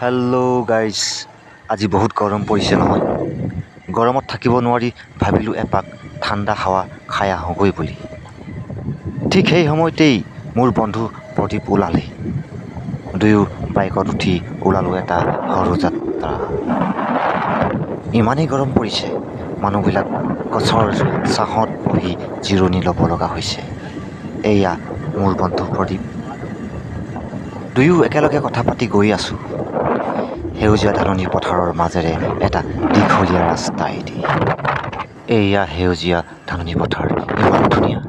Hello' guys, আজি বহুত গৰম পৰিছে নহয়। গৰমত থাকিব নোৱাৰি ভাবিলোঁ এপাক ঠাণ্ডা হাৱা খাই আহোঁগৈ বুলি। ঠিক সেই সময়তেই মোৰ বন্ধু প্ৰদীপ ওলালেই। দুয়ো বাইকত উঠি ওলালোঁ এটা সৰু যাত্ৰা। ইমানেই গৰম পৰিছে, মানুহবিলাক গছৰ ছাঁত বহি জিৰণি ল'ব লগা হৈছে। এয়া মোৰ বন্ধু প্ৰদীপ। দুয়ো একেলগে কথা পাতি গৈ আছোঁ সেউজীয়া ধাননি পথাৰৰ মাজেৰে এটা দীঘলীয়া ৰাস্তাইদি। এয়া সেউজীয়া ধাননি পথাৰ, ইমান ধুনীয়া।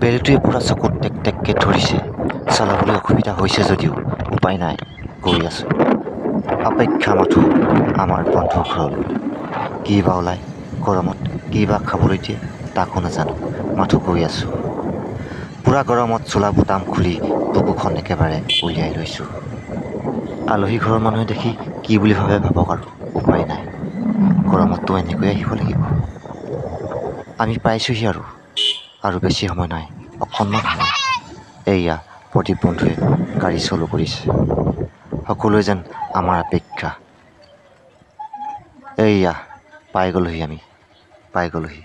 বেলিটোৱে পূৰা চকুত টেক টেককৈ ধৰিছে। চলাবলৈ অসুবিধা হৈছে যদিও উপায় নাই, গৈ আছোঁ। অপেক্ষা মাথো আমাৰ বন্ধুৰ ঘৰলৈ। কি বা ওলায় গৰমত, কি বা খাবলৈ দিয়ে তাকো নাজানো, মাথো গৈ আছোঁ। পূৰা গৰমত চোলা বুটাম খুলি বুকুখন একেবাৰে উলিয়াই লৈছোঁ। আলহী ঘৰৰ মানুহে দেখি কি বুলি ভাবে ভাবক আৰু, উপায় নাই। গৰমততো এনেকৈয়ে আহিব লাগিব। আমি পাইছোঁহি আৰু বেছি সময় নাই, অকণমান সময়। এয়া প্ৰদীপ বন্ধুৱে গাড়ী চলো কৰিছে। সকলোৱে যেন আমাৰ অপেক্ষা। এয়া পাই গ'লোহি, আমি পাই গ'লোহি।